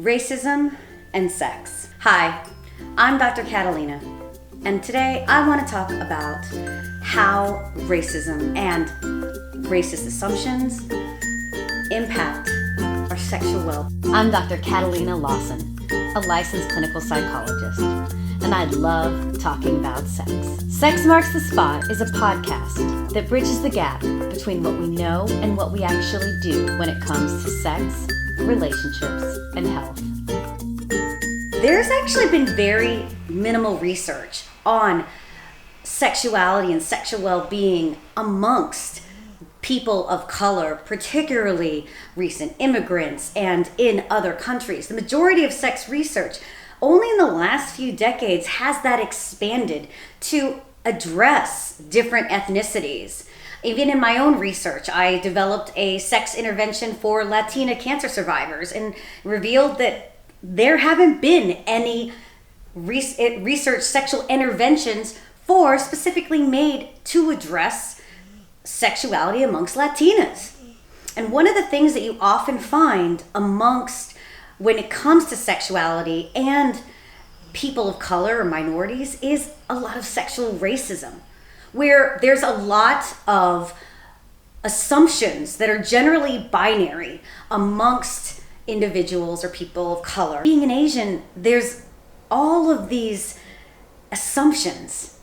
Racism and sex. Hi, I'm Doctor Catalina, and today I want to talk about how racism and racist assumptions impact our sexual well-being. I'm Dr. Catalina Lawson, a licensed clinical psychologist, and I love talking about sex. Sex Marks the Spot is a podcast that bridges the gap between what we know and what we actually do when it comes to sex, relationships, and health. There's actually been very minimal research on sexuality and sexual well-being amongst people of color, particularly recent immigrants and in other countries. The majority of sex research only in the last few decades has that expanded to address different ethnicities. Even in my own research, I developed a sex intervention for Latina cancer survivors and revealed that there haven't been any research sexual interventions specifically made to address sexuality amongst Latinas. And one of the things that you often find when it comes to sexuality and people of color or minorities is a lot of sexual racism, where there's a lot of assumptions that are generally binary amongst individuals or people of color. Being an Asian, there's all of these assumptions.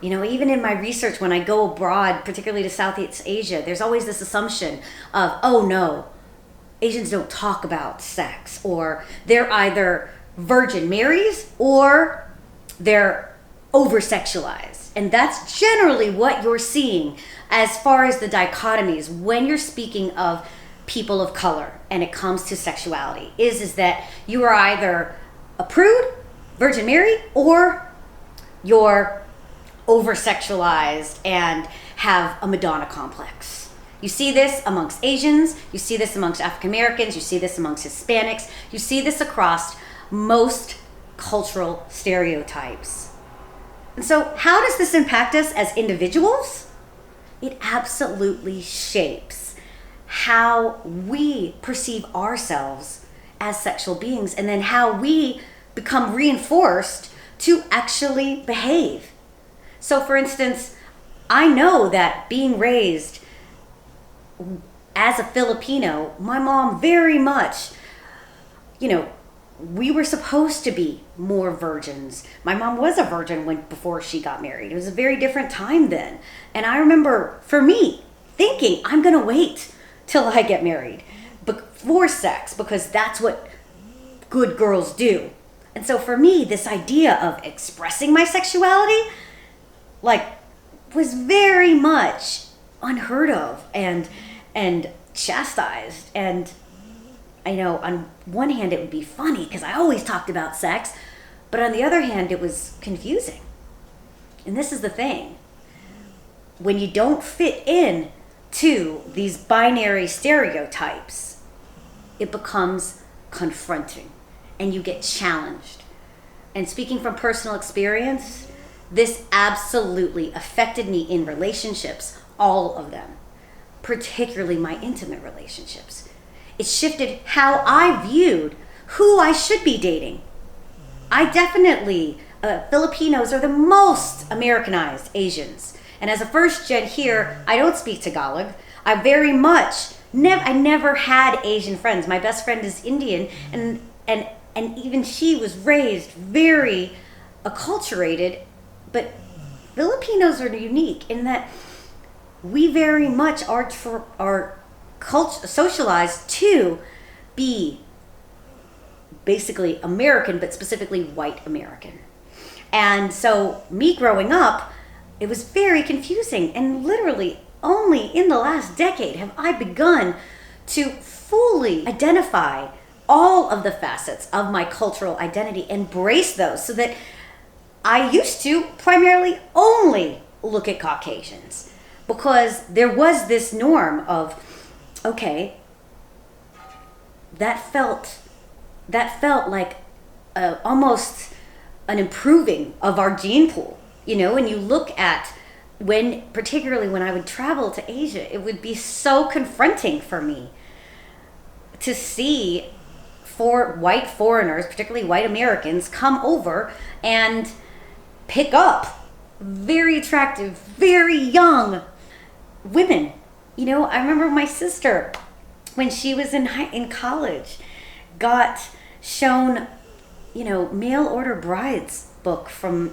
You know, even in my research, when I go abroad, particularly to Southeast Asia, there's always this assumption of, oh no, Asians don't talk about sex, or they're either Virgin Marys or they're over-sexualized. And that's generally what you're seeing as far as the dichotomies when you're speaking of people of color and it comes to sexuality is that you are either a prude, Virgin Mary, or you're over-sexualized and have a Madonna complex. You see this amongst Asians, you see this amongst African Americans, you see this amongst Hispanics, you see this across most cultural stereotypes. And so how does this impact us as individuals? It absolutely shapes how we perceive ourselves as sexual beings, and then how we become reinforced to actually behave. So for instance, I know that being raised as a Filipino, my mom very much, we were supposed to be more virgins. My mom was a virgin before she got married. It was a very different time then. And I remember, for me, thinking, I'm going to wait till I get married before sex, because that's what good girls do. And so for me, this idea of expressing my sexuality, was very much unheard of and chastised. And I know on one hand it would be funny because I always talked about sex, but on the other hand it was confusing. And this is the thing. When you don't fit in to these binary stereotypes, it becomes confronting and you get challenged. And speaking from personal experience, this absolutely affected me in relationships, all of them, particularly my intimate relationships. It shifted how I viewed who I should be dating. I definitely, Filipinos are the most Americanized Asians. And as a first gen here, I don't speak Tagalog. I very much, I never had Asian friends. My best friend is Indian, and even she was raised very acculturated, but Filipinos are unique in that we very much are socialized to be basically American, but specifically white American. And so me growing up, it was very confusing, and literally only in the last decade have I begun to fully identify all of the facets of my cultural identity, embrace those, so that I used to primarily only look at Caucasians because there was this norm of, okay, that felt like almost an improving of our gene pool, and you look at particularly when I would travel to Asia, it would be so confronting for me to see white foreigners, particularly white Americans, come over and pick up very attractive, very young women. You know, I remember my sister, when she was in college, got shown, you know, Mail Order Brides book from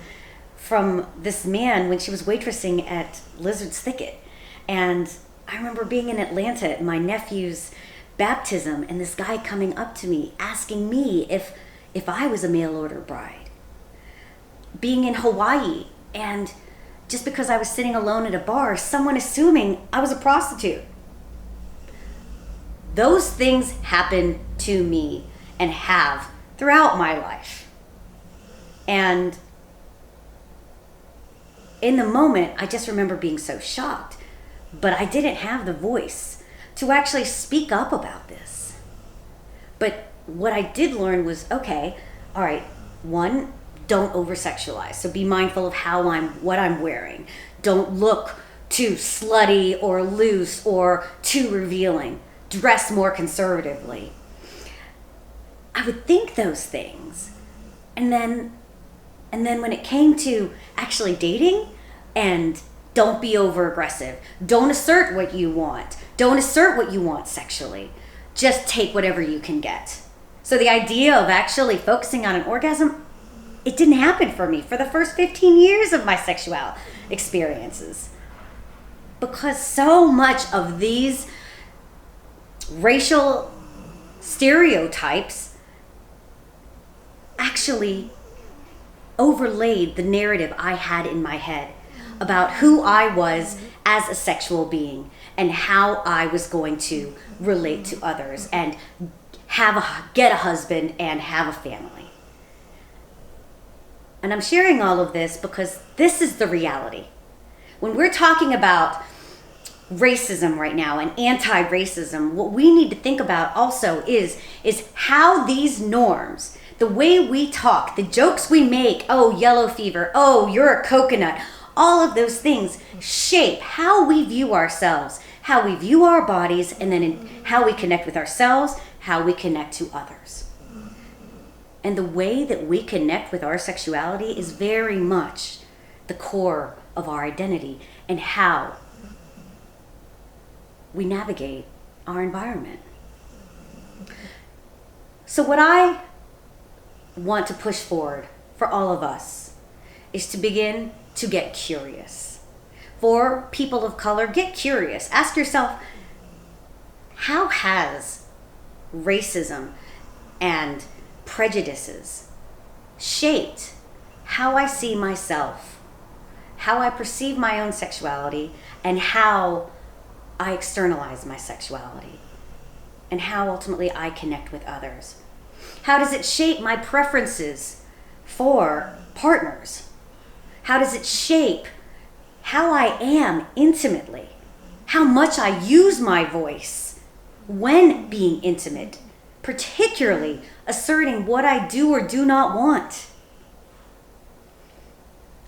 this man when she was waitressing at Lizard's Thicket. And I remember being in Atlanta at my nephew's baptism, and this guy coming up to me asking me if I was a mail order bride. Being in Hawaii, and just because I was sitting alone at a bar, someone assuming I was a prostitute. Those things happen to me and have throughout my life. And in the moment, I just remember being so shocked, but I didn't have the voice to actually speak up about this. But what I did learn was, okay, all right, one, don't over-sexualize. So be mindful of what I'm wearing. Don't look too slutty or loose or too revealing. Dress more conservatively. I would think those things. And then when it came to actually dating, and don't be over-aggressive. Don't assert what you want. Don't assert what you want sexually. Just take whatever you can get. So the idea of actually focusing on an orgasm, it didn't happen for me for the first 15 years of my sexual experiences. Because so much of these racial stereotypes actually overlaid the narrative I had in my head about who I was as a sexual being and how I was going to relate to others and get a husband and have a family. And I'm sharing all of this because this is the reality. When we're talking about racism right now and anti-racism, what we need to think about also is how these norms, the way we talk, the jokes we make, oh, yellow fever, oh, you're a coconut, all of those things shape how we view ourselves, how we view our bodies, and then how we connect with ourselves, how we connect to others. And the way that we connect with our sexuality is very much the core of our identity and how we navigate our environment. So what I want to push forward for all of us is to begin to get curious. For people of color, get curious. Ask yourself, how has racism and prejudices shaped how I see myself, how I perceive my own sexuality, and how I externalize my sexuality, and how ultimately I connect with others? How does it shape my preferences for partners? How does it shape how I am intimately? How much I use my voice when being intimate, particularly asserting what I do or do not want?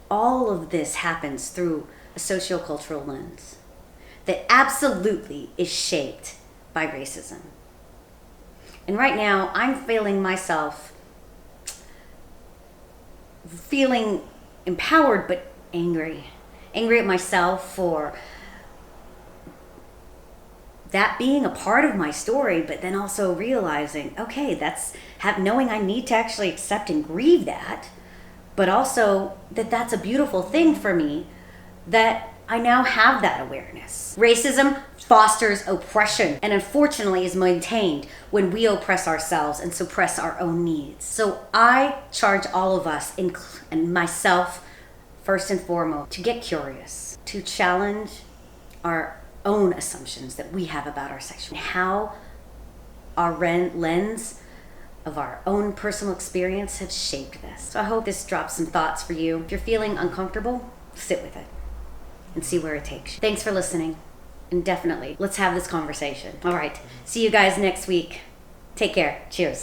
All of this happens through a sociocultural lens that absolutely is shaped by racism. And right now, I'm feeling empowered but angry. Angry at myself for that being a part of my story, but then also realizing, okay, knowing I need to actually accept and grieve that, but also that's a beautiful thing for me, that I now have that awareness. Racism fosters oppression and unfortunately is maintained when we oppress ourselves and suppress our own needs. So I charge all of us, and myself first and foremost, to get curious, to challenge our own assumptions that we have about our sexuality, how our lens of our own personal experience have shaped this. So I hope this drops some thoughts for you. If you're feeling uncomfortable, sit with it and see where it takes you. Thanks for listening, and definitely let's have this conversation. All right, see you guys next week. Take care. Cheers.